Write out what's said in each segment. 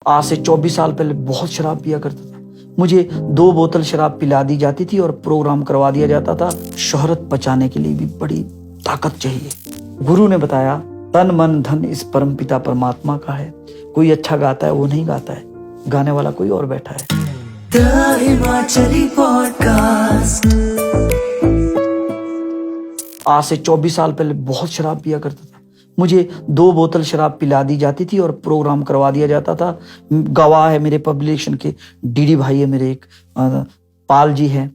आज से 24 साल पहले बहुत शराब पिया करता था। मुझे 2 बोतल शराब पिला दी जाती थी और प्रोग्राम करवा दिया जाता था। शोहरत पचाने के लिए भी बड़ी ताकत चाहिए। गुरु ने बताया, तन मन धन इस परमपिता परमात्मा का है। कोई अच्छा गाता है वो नहीं गाता है, गाने वाला कोई और बैठा है। The Himachali podcast. आज से 24 साल पहले बहुत शराब पिया करता था। मुझे 2 बोतल शराब पिला दी जाती थी और प्रोग्राम करवा दिया जाता था। गवाह है मेरे पब्लिकेशन के डीडी भाई है, मेरे एक पाल जी है,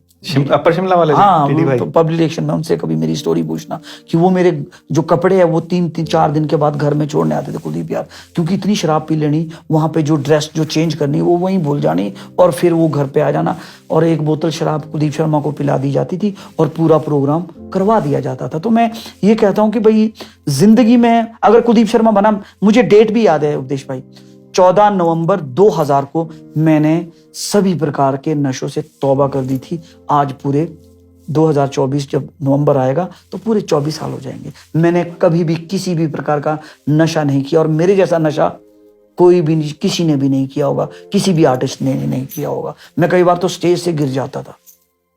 अपर शिमला वाले हाँ डीडी भाई। पब्लिकेशन में उनसे कभी मेरी स्टोरी पूछना कि वो मेरे जो कपड़े हैं वो 3-4 दिन के बाद घर में छोड़ने आते थे कुलदीप यार, क्योंकि इतनी शराब पी लेनी, वहां पे जो ड्रेस जो चेंज करनी वो वहीं भूल जानी और फिर वो घर पे आ जाना। और 1 बोतल शराब कुलदीप शर्मा को पिला दी जाती थी और पूरा प्रोग्राम करवा दिया जाता था। तो मैं ये कहता हूँ कि भाई जिंदगी में अगर कुलदीप शर्मा बना, मुझे डेट भी याद है उपदेश भाई, 14 नवंबर 2000 को मैंने सभी प्रकार के नशों से तौबा कर दी थी। आज पूरे 2024 जब नवंबर आएगा तो पूरे 24 साल हो जाएंगे। मैंने कभी भी किसी भी प्रकार का नशा नहीं किया और मेरे जैसा नशा कोई भी किसी ने भी नहीं किया होगा, किसी भी आर्टिस्ट ने नहीं किया होगा। मैं कई बार तो स्टेज से गिर जाता था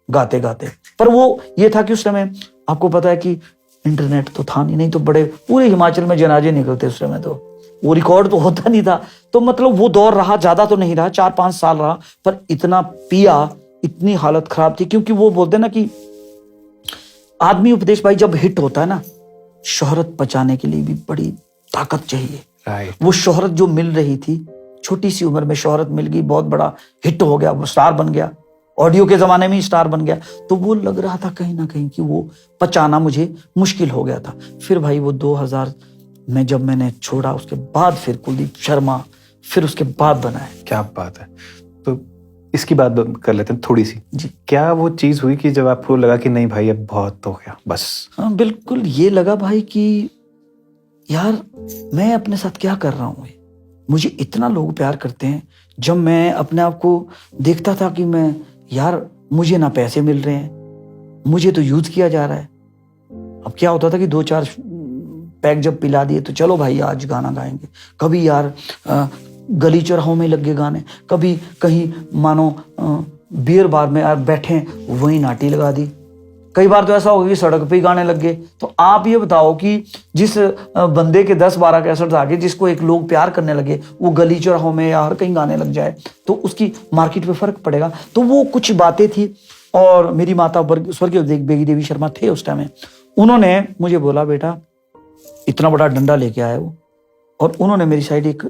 गाते गाते, पर वो ये था कि उस समय आपको पता है कि इंटरनेट तो था नहीं तो बड़े पूरे हिमाचल में जनाजे निकलते उस समय, तो वो रिकॉर्ड तो होता नहीं था। तो मतलब वो दौर रहा, ज्यादा तो नहीं रहा, 4-5 साल रहा, पर इतना पिया, इतनी हालत खराब थी। क्योंकि वो बोलते ना कि आदमी उपदेश भाई जब हिट होता है ना, शोहरत पचाने के लिए भी बड़ी ताकत चाहिए। वो शोहरत जो मिल रही थी, छोटी सी उम्र में शोहरत मिल गई, बहुत बड़ा हिट हो गया, वो स्टार बन गया, ऑडियो के जमाने में ही स्टार बन गया। तो वो लग रहा था कहीं ना कहीं कि वो पचाना मुझे मुश्किल हो गया था। फिर भाई वो 2000 में जब मैंने छोड़ा, उसके बाद फिर कुलदीप शर्मा, फिर उसके बाद बनाया। क्या बात है। तो इसकी बात कर लेते हैं थोड़ी सी जी। क्या वो चीज हुई कि जब आपको लगा कि नहीं भाई अब बहुत हो गया बस? हाँ बिल्कुल, ये लगा भाई कि यार मैं अपने साथ क्या कर रहा हूँ। मुझे इतना लोग प्यार करते हैं। जब मैं अपने आप को देखता था कि मैं यार मुझे ना पैसे मिल रहे हैं, मुझे तो यूज किया जा रहा है। अब क्या होता था कि 2-4 पैक जब पिला दिए तो चलो भाई आज गाना गाएंगे, कभी यार गली चौराहों में लग गए गाने, कभी कहीं मानो बियर बार में यार बैठे वहीं नाटी लगा दी। कई बार तो ऐसा हो गया कि सड़क पे ही गाने लग गए। तो आप ये बताओ कि जिस बंदे के 10-12 कैसेट्स आगे, जिसको एक लोग प्यार करने लगे, वो गली चौराहों में या हर कहीं गाने लग जाए तो उसकी मार्केट पे फर्क पड़ेगा। तो वो कुछ बातें थी। और मेरी माता स्वर्गीय बेगी देवी शर्मा थे उस टाइम में, उन्होंने मुझे बोला, बेटा इतना बड़ा डंडा लेके आया वो, और उन्होंने मेरी साइड एक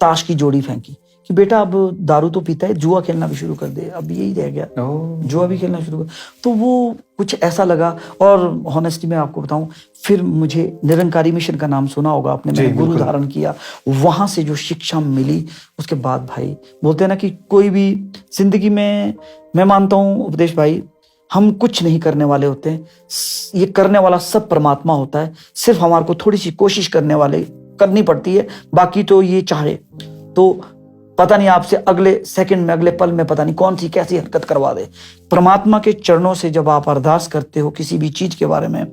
ताश की जोड़ी फेंकी कि बेटा अब दारू तो पीता है, जुआ खेलना भी शुरू कर दे, अब यही रह गया, जुआ भी खेलना शुरू कर। तो वो कुछ ऐसा लगा। और हॉनेस्टली मैं आपको बताऊं, फिर मुझे निरंकारी मिशन का नाम सुना होगा आपने, मैंने गुरु धारण किया, वहां से जो शिक्षा मिली, उसके बाद भाई बोलते हैं ना कि कोई भी जिंदगी में, मैं मानता हूं उपदेश भाई, हम कुछ नहीं करने वाले होते हैं, ये करने वाला सब परमात्मा होता है। सिर्फ हमारे को थोड़ी सी कोशिश करनी पड़ती है। बाकी तो ये चाहे तो पता नहीं आपसे अगले सेकंड में, अगले पल में पता नहीं कौन सी कैसी हरकत करवा दे। परमात्मा के चरणों से जब आप अरदास करते हो किसी भी चीज के बारे में,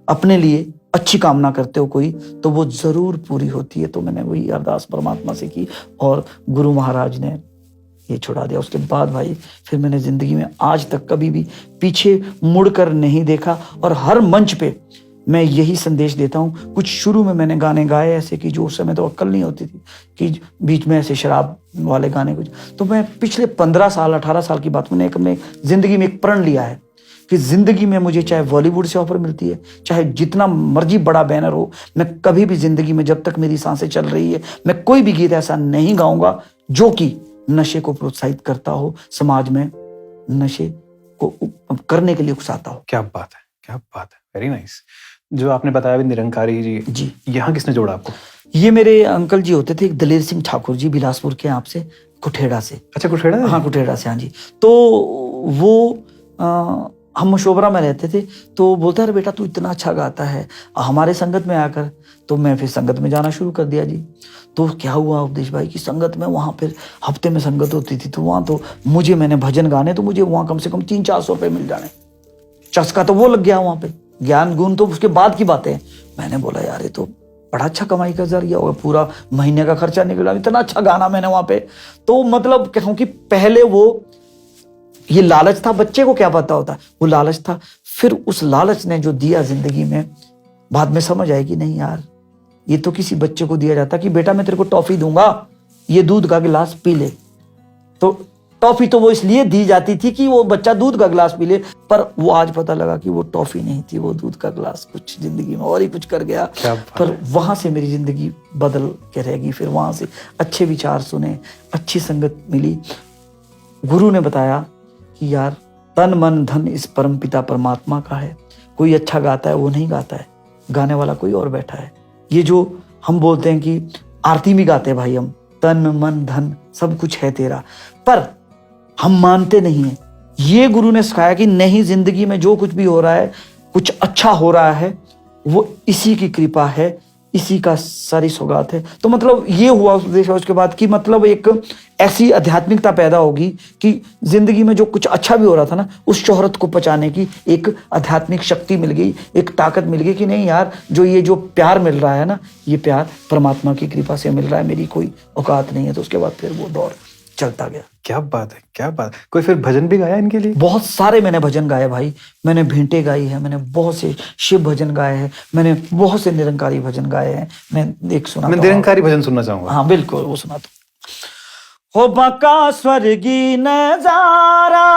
अपने लिए अच्छी कामना करते हो कोई, तो वो जरूर पूरी होती है। तो मैंने वही अरदास परमात्मा से की और गुरु महाराज ने ये छुड़ा दिया। उसके बाद भाई फिर मैंने जिंदगी में आज तक कभी भी पीछे मुड़कर नहीं देखा। और हर मंच पे मैं यही संदेश देता हूँ। कुछ शुरू में मैंने गाने गाए ऐसे कि जो उस समय तो अक्ल नहीं होती थी कि बीच में ऐसे शराब वाले गाने कुछ, तो मैं पिछले 15 साल 18 साल की बात, मैंने अपने जिंदगी में एक प्रण लिया है कि जिंदगी में मुझे चाहे बॉलीवुड से ऑफर मिलती है, चाहे जितना मर्जी बड़ा बैनर हो, मैं कभी भी जिंदगी में जब तक मेरी सांसें चल रही है, मैं कोई भी गीत ऐसा नहीं गाऊंगा जो कि नशे को प्रोत्साहित करता हो, समाज में नशे को करने के लिए उकसाता हो। क्या बात है, क्या बात है, वेरी नाइस। जो आपने बताया भी निरंकारी जी, यहाँ किसने जोड़ा आपको? ये मेरे अंकल जी होते थे, एक दलेर सिंह ठाकुर जी, बिलासपुर के आपसे, कुठेड़ा से। अच्छा, कुठेड़ा? हाँ कुठेड़ा से, हाँ जी। तो वो हम मशोबरा में रहते थे, तो बोलता है बेटा तू इतना अच्छा गाता है, हमारे संगत में आकर। तो मैं फिर संगत में जाना शुरू कर दिया जी। तो क्या हुआ उपदेश भाई की संगत में, वहां फिर हफ्ते में संगत होती थी, तो वहां तो मैंने भजन गाने, तो मुझे वहां कम से कम 300-400 रुपए मिल जाने। चस्का तो वो लग गया वहां पे, ज्ञान गुण तो उसके बाद की बातें हैं। मैंने बोला यार ये तो बड़ा अच्छा कमाई का जरिया होगा, पूरा महीने का खर्चा निकला, इतना अच्छा गाना मैंने वहां पे। तो मतलब कहूं कि पहले वो ये लालच था, बच्चे को क्या पता होता, वो लालच था। फिर उस लालच ने जो दिया जिंदगी में, बाद में समझ आएगी नहीं यार, ये तो किसी बच्चे को दिया जाता कि बेटा मैं तेरे को टॉफी दूंगा, ये दूध का गिलास पी ले। तो टॉफी तो वो इसलिए दी जाती थी कि वो बच्चा दूध का गिलास पी ले, पर वो आज पता लगा कि वो टॉफी नहीं थी, वो दूध का गिलास कुछ जिंदगी में और ही कुछ कर गया। पर वहां से मेरी जिंदगी बदल के रहेगी। फिर वहां से अच्छे विचार सुने, अच्छी संगत मिली। गुरु ने बताया कि यार तन मन धन इस परमपिता परमात्मा का है, कोई अच्छा गाता है वो नहीं गाता है, गाने वाला कोई और बैठा है। ये जो हम बोलते हैं कि आरती में गाते हैं भाई हम, तन मन धन सब कुछ है तेरा, पर हम मानते नहीं है। ये गुरु ने सिखाया कि नहीं, जिंदगी में जो कुछ भी हो रहा है, कुछ अच्छा हो रहा है, वो इसी की कृपा है, इसी का सारी सौगात है। तो मतलब ये हुआ उपदेश। उसके बाद कि मतलब एक ऐसी आध्यात्मिकता पैदा होगी कि जिंदगी में जो कुछ अच्छा भी हो रहा था ना, उस शोहरत को पचाने की एक आध्यात्मिक शक्ति मिल गई, एक ताकत मिल गई कि नहीं यार, जो प्यार मिल रहा है ना, ये प्यार परमात्मा की कृपा से मिल रहा है, मेरी कोई औकात नहीं है। तो उसके बाद फिर वो दौर चलता गया। क्या बात है, क्या बात। कोई फिर भजन भी गाया इनके लिए? बहुत सारे मैंने भजन गाए भाई, मैंने भेंटे गाई है, मैंने बहुत से शिव भजन गाए हैं, मैंने बहुत से निरंकारी भजन गाए हैं। मैं एक सुना, मैं निरंकारी भजन सुनना चाहूंगा। हाँ बिल्कुल, वो सुना तो। हो बाका स्वर्गी नजारा,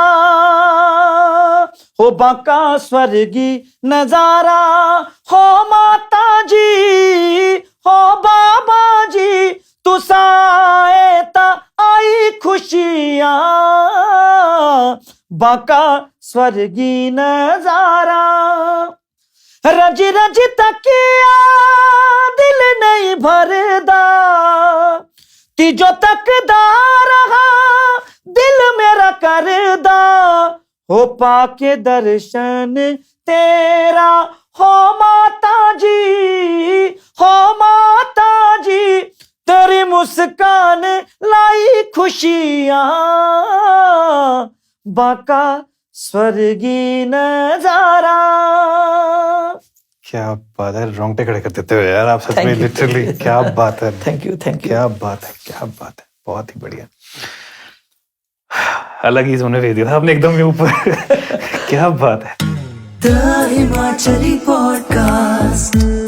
हो बाका स्वर्गी नजारा, हो माता जी, हो बाबा जी, तू साएता आई खुशियां, बाका स्वर्गी नजारा, रज रज तकिया दिल नहीं भरदा, तीजो तकदा रहा दिल मेरा करदा, हो पाके दर्शन तेरा, हो माता जी, हो माता जी, तेरी मुस्कान लाई खुशियां, बाका स्वर्गी नजारा। क्या बात है, रोंगटे खड़े कर देते हो यार आप सच में, लिटरली। क्या बात है, थैंक यू। क्या बात है, क्या बात है, बहुत ही बढ़िया। अलग ही सोने दे दिया था आपने एकदम ऊपर। क्या बात है। The Himachali podcast.